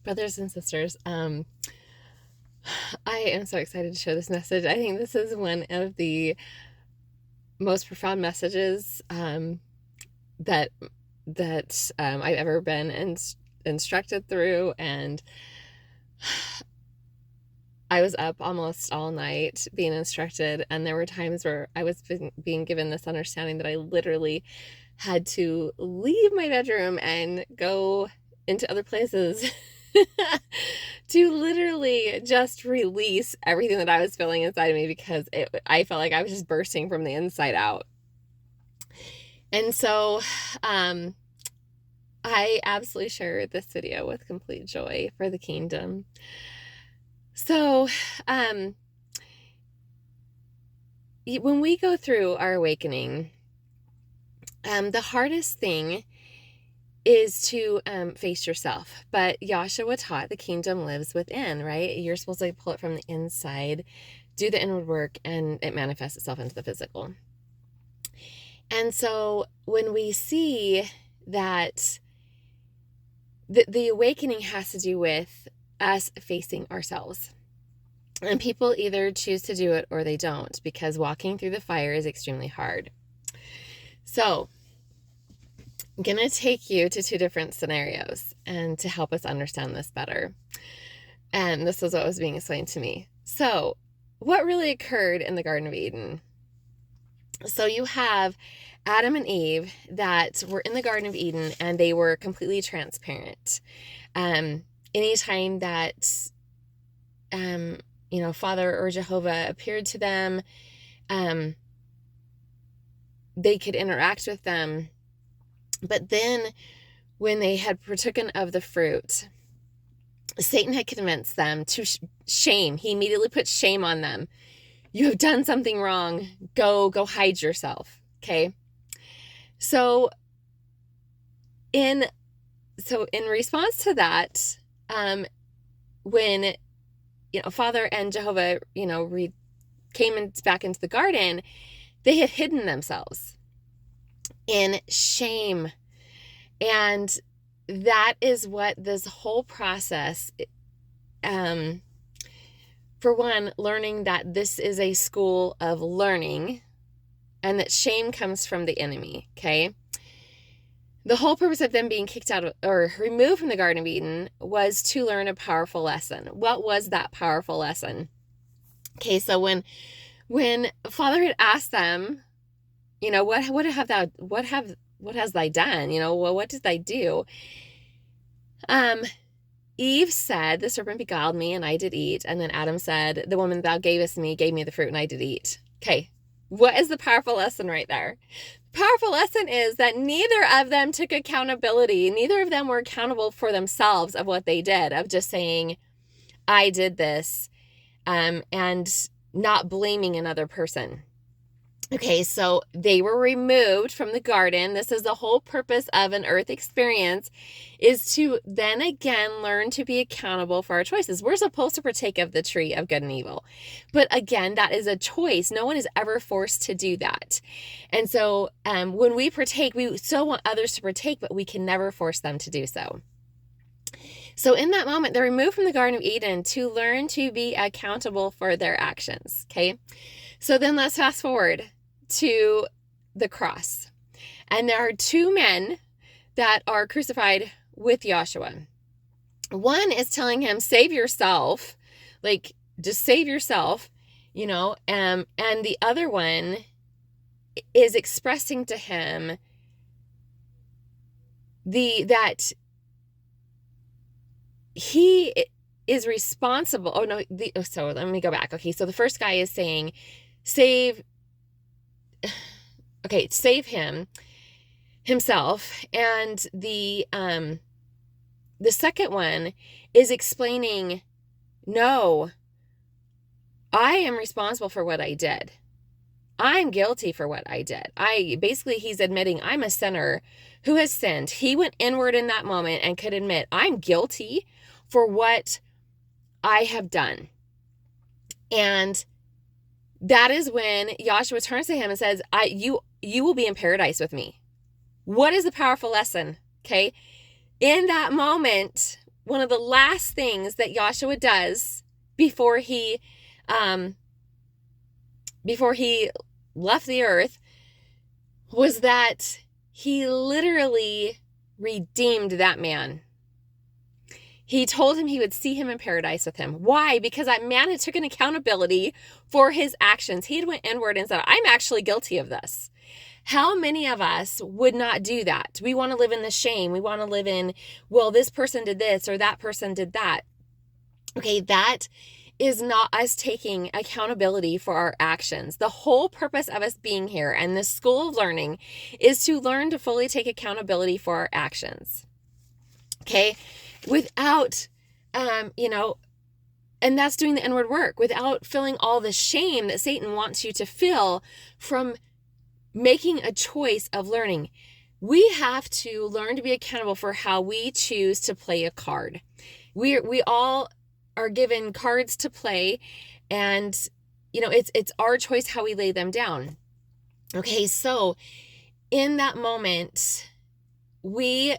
Brothers and sisters, I am so excited to share this message. I think this is one of the most profound messages that I've ever been instructed through, and I was up almost all night being instructed, and there were times where I was being given this understanding that I literally had to leave my bedroom and go into other places to literally just release everything that I was feeling inside of me, because I felt like I was just bursting from the inside out. And so I absolutely share this video with complete joy for the kingdom. So when we go through our awakening, the hardest thing is to face yourself. But Yahshua taught the kingdom lives within, right? You're supposed to pull it from the inside, do the inward work, and it manifests itself into the physical. And so when we see that the awakening has to do with us facing ourselves, and people either choose to do it or they don't, because walking through the fire is extremely hard. So I'm going to take you to two different scenarios and to help us understand this better. And this is what was being explained to me. So what really occurred in the Garden of Eden? So you have Adam and Eve that were in the Garden of Eden, and they were completely transparent. Anytime that, Father or Jehovah appeared to them, they could interact with them. But then when they had partaken of the fruit, Satan had convinced them to shame. He immediately put shame on them. You have done something wrong. Go hide yourself. Okay. So in response to that, when, Father and Jehovah, came back into the garden, they had hidden themselves in shame. And that is what this whole process, for one, learning that this is a school of learning, and that shame comes from the enemy, okay? The whole purpose of them being kicked out of, or removed from the Garden of Eden, was to learn a powerful lesson. What was that powerful lesson? Okay, so when Father had asked them, what has thy done? What did thy do? Eve said, the serpent beguiled me and I did eat. And then Adam said, the woman thou gavest me gave me the fruit and I did eat. Okay, what is the powerful lesson right there? The powerful lesson is that neither of them took accountability. Neither of them were accountable for themselves of what they did, of just saying, I did this, and not blaming another person. Okay, so they were removed from the garden. This is the whole purpose of an earth experience, is to then again learn to be accountable for our choices. We're supposed to partake of the tree of good and evil. But again, that is a choice. No one is ever forced to do that. And so when we partake, we so want others to partake, but we can never force them to do so. So in that moment, they're removed from the Garden of Eden to learn to be accountable for their actions. Okay, so then let's fast forward to the cross. And there are two men that are crucified with Yahshua. One is telling him, save yourself, like just save yourself, and the other one is expressing to him that he is responsible. So let me go back. Okay, so the first guy is saying, save himself, and the second one is explaining, no, I am responsible for what I did. I'm guilty for what I did. He's admitting I'm a sinner who has sinned. He went inward in that moment and could admit, I'm guilty for what I have done. And that is when Yahshua turns to him and says, you will be in paradise with me. What is the powerful lesson? Okay. In that moment, one of the last things that Joshua does before he left the earth was that he literally redeemed that man. He told him he would see him in paradise with him. Why? Because that man had taken accountability for his actions. He had went inward and said, I'm actually guilty of this. How many of us would not do that? We want to live in the shame. We want to live in, well, this person did this or that person did that. Okay, that is not us taking accountability for our actions. The whole purpose of us being here and the school of learning is to learn to fully take accountability for our actions. Okay, without, and that's doing the inward work, without feeling all the shame that Satan wants you to feel from making a choice of learning. We have to learn to be accountable for how we choose to play a card. We all are given cards to play, and it's our choice how we lay them down. Okay, so in that moment, we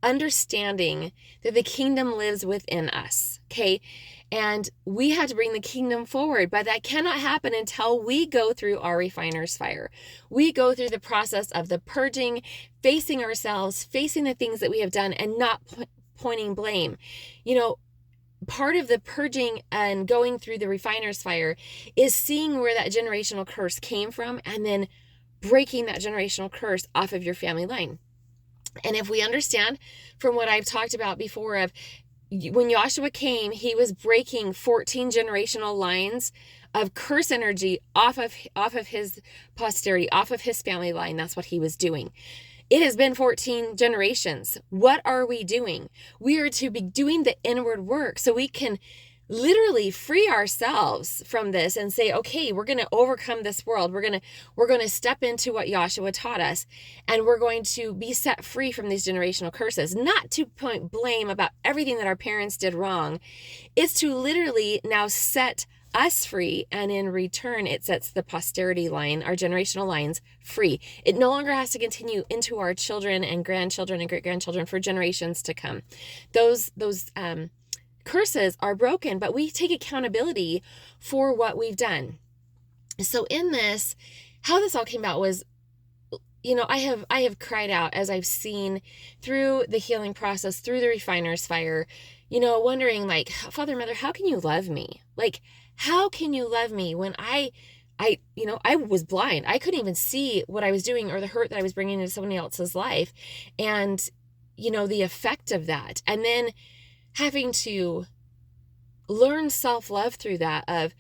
understanding that the kingdom lives within us, okay? And we have to bring the kingdom forward, but that cannot happen until we go through our refiner's fire. We go through the process of the purging, facing ourselves, facing the things that we have done, and not pointing blame. Part of the purging and going through the refiner's fire is seeing where that generational curse came from and then breaking that generational curse off of your family line. And if we understand from what I've talked about before of when Joshua came, he was breaking 14 generational lines of curse energy off of his posterity, off of his family line. That's what he was doing. It has been 14 generations. What are we doing? We are to be doing the inward work so we can literally free ourselves from this and say, okay, we're going to overcome this world. We're going to step into what Joshua taught us, and we're going to be set free from these generational curses. Not to point blame about everything that our parents did wrong. It's to literally now set us free, and in return, it sets the posterity line, our generational lines, free. It no longer has to continue into our children and grandchildren and great-grandchildren for generations to come. Those curses are broken, but we take accountability for what we've done. So in this, how this all came about was, I have cried out as I've seen through the healing process, through the refiner's fire, wondering like, Father, Mother, how can you love me? Like, how can you love me when I was blind? I couldn't even see what I was doing or the hurt that I was bringing into somebody else's life. And, the effect of that. And then having to learn self-love through that of,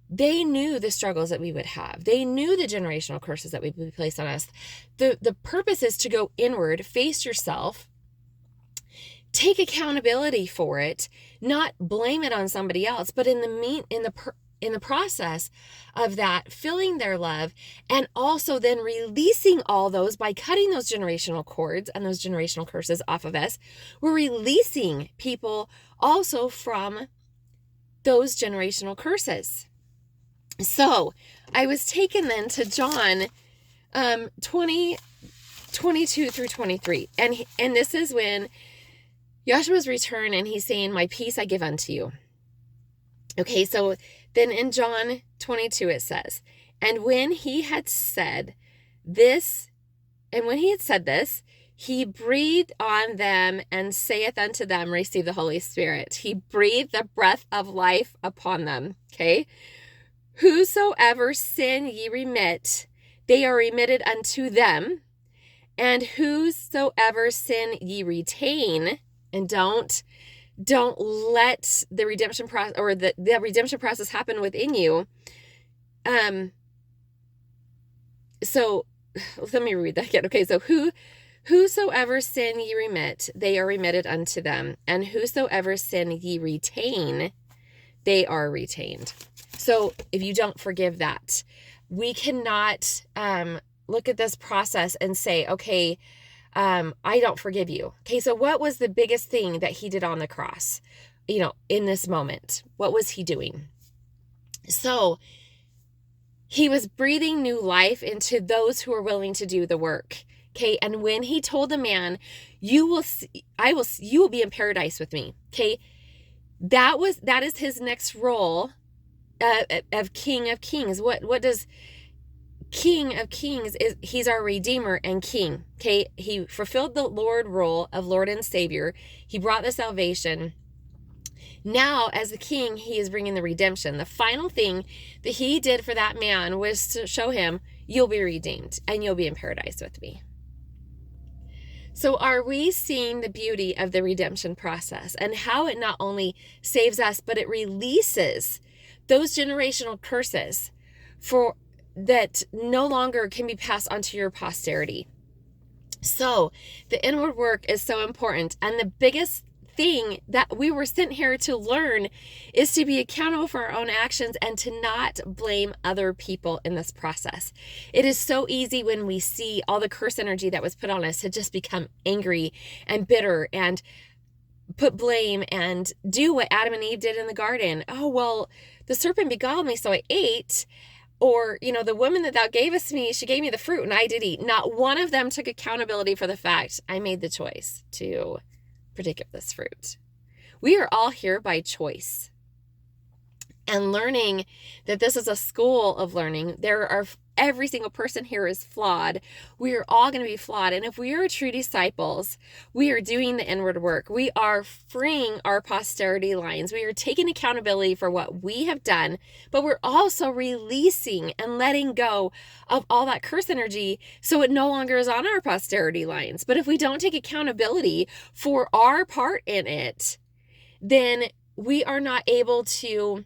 they knew the struggles that we would have. They knew the generational curses that would be placed on us. The purpose is to go inward, face yourself, take accountability for it, not blame it on somebody else, but in the process of that, feeling their love, and also then releasing all those by cutting those generational cords and those generational curses off of us. We're releasing people also from those generational curses. So I was taken then to John 20:22 through 23. And this is when Joshua's returned and he's saying, my peace I give unto you. Okay, so then in John 22 it says, and when he had said this, he breathed on them and saith unto them, receive the Holy Spirit. He breathed the breath of life upon them. Okay. Whosoever sin ye remit, they are remitted unto them. And whosoever sin ye retain, and don't let the redemption process or the redemption process happen within you. So let me read that again. Okay. So whosoever sin ye remit, they are remitted unto them. And whosoever sin ye retain, they are retained. So if you don't forgive that, we cannot look at this process and say, okay, I don't forgive you. Okay, so what was the biggest thing that he did on the cross, in this moment? What was he doing? So he was breathing new life into those who are willing to do the work. Okay. And when he told the man, you will be in paradise with me. Okay. That is his next role of King of Kings. What does King of Kings is? He's our Redeemer and King. Okay. He fulfilled the Lord role of Lord and Savior. He brought the salvation. Now, as the King, he is bringing the redemption. The final thing that he did for that man was to show him, you'll be redeemed and you'll be in paradise with me. So are we seeing the beauty of the redemption process and how it not only saves us, but it releases those generational curses for that no longer can be passed on to your posterity? So the inward work is so important. And the biggest thing that we were sent here to learn is to be accountable for our own actions and to not blame other people in this process. It is so easy when we see all the curse energy that was put on us to just become angry and bitter and put blame and do what Adam and Eve did in the garden. Oh, well, the serpent beguiled me, so I ate. Or, the woman that thou gavest me, she gave me the fruit and I did eat. Not one of them took accountability for the fact I made the choice to partake of this fruit. We are all here by choice. And learning that this is a school of learning. Every single person here is flawed. We are all going to be flawed. And if we are true disciples, we are doing the inward work. We are freeing our posterity lines. We are taking accountability for what we have done, but we're also releasing and letting go of all that curse energy so it no longer is on our posterity lines. But if we don't take accountability for our part in it, then we are not able to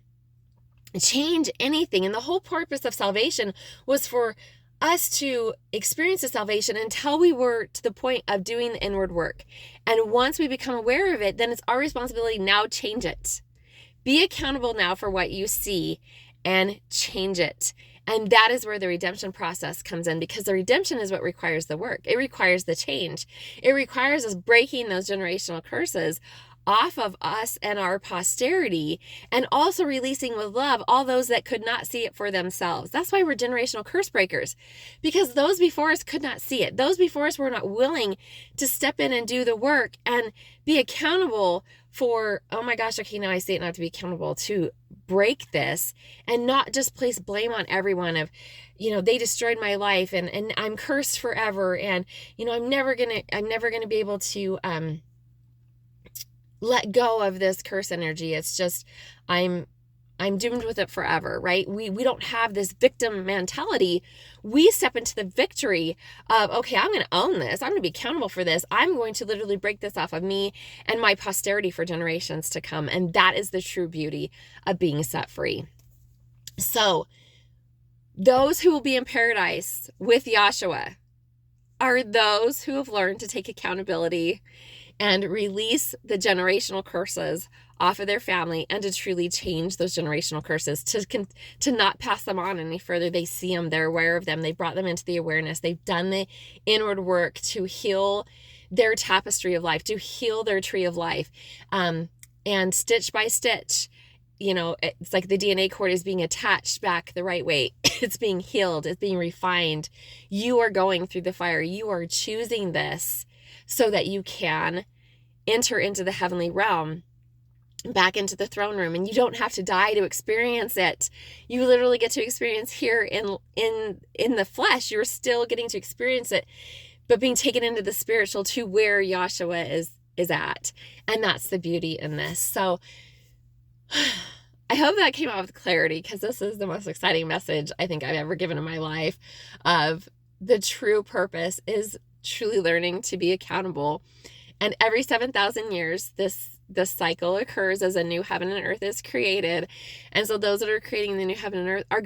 change anything. And the whole purpose of salvation was for us to experience the salvation until we were to the point of doing the inward work. And once we become aware of it, then it's our responsibility now change it. Be accountable now for what you see and change it. And that is where the redemption process comes in, because the redemption is what requires the work. It requires the change. It requires us breaking those generational curses off of us and our posterity, and also releasing with love all those that could not see it for themselves. That's why we're generational curse breakers, because those before us could not see it. Those before us were not willing to step in and do the work and be accountable for, oh my gosh, okay, now I see it, not to be accountable to break this and not just place blame on everyone of, they destroyed my life and I'm cursed forever. And, I'm never going to be able to, let go of this curse energy. It's just, I'm doomed with it forever, right? We don't have this victim mentality. We step into the victory of, okay, I'm going to own this. I'm going to be accountable for this. I'm going to literally break this off of me and my posterity for generations to come. And that is the true beauty of being set free. So those who will be in paradise with Yahshua are those who have learned to take accountability and release the generational curses off of their family, and to truly change those generational curses, to not pass them on any further. They see them, they're aware of them, they brought them into the awareness, they've done the inward work to heal their tapestry of life, to heal their tree of life, and stitch by stitch, it's like the DNA cord is being attached back the right way. It's being healed, it's being refined. You are going through the fire. You are choosing this so that you can enter into the heavenly realm, back into the throne room, and you don't have to die to experience it. You literally get to experience here in the flesh. You're still getting to experience it, but being taken into the spiritual to where Yahshua is at. And that's the beauty in this. So I hope that came out with clarity, because this is the most exciting message I think I've ever given in my life, of the true purpose is truly learning to be accountable. And every 7,000 years, this cycle occurs as a new heaven and earth is created. And so those that are creating the new heaven and earth are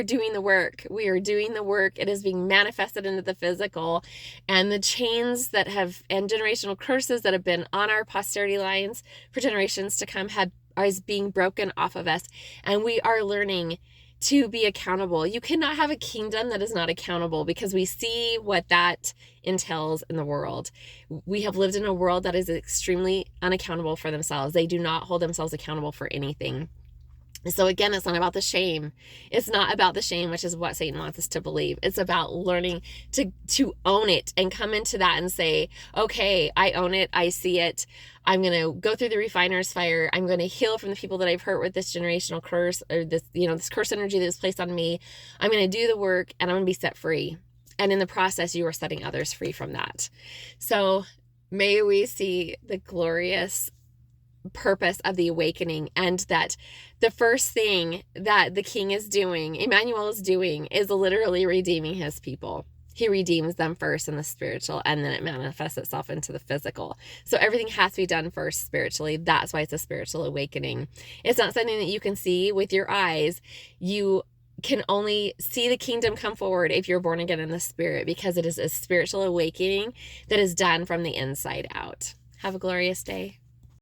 doing the work. We are doing the work. It is being manifested into the physical. And the chains and generational curses that have been on our posterity lines for generations to come is being broken off of us. And we are learning to be accountable. You cannot have a kingdom that is not accountable, because we see what that entails in the world. We have lived in a world that is extremely unaccountable for themselves. They do not hold themselves accountable for anything. So again, it's not about the shame. It's not about the shame, which is what Satan wants us to believe. It's about learning to own it and come into that and say, okay, I own it. I see it. I'm going to go through the refiner's fire. I'm going to heal from the people that I've hurt with this generational curse, or this, this curse energy that was placed on me. I'm going to do the work and I'm going to be set free. And in the process, you are setting others free from that. So may we see the glorious purpose of the awakening, and that the first thing that the king is doing, Emmanuel is doing, is literally redeeming his people. He redeems them first in the spiritual, and then it manifests itself into the physical. So everything has to be done first spiritually. That's why it's a spiritual awakening. It's not something that you can see with your eyes. You can only see the kingdom come forward if you're born again in the spirit, because it is a spiritual awakening that is done from the inside out. Have a glorious day.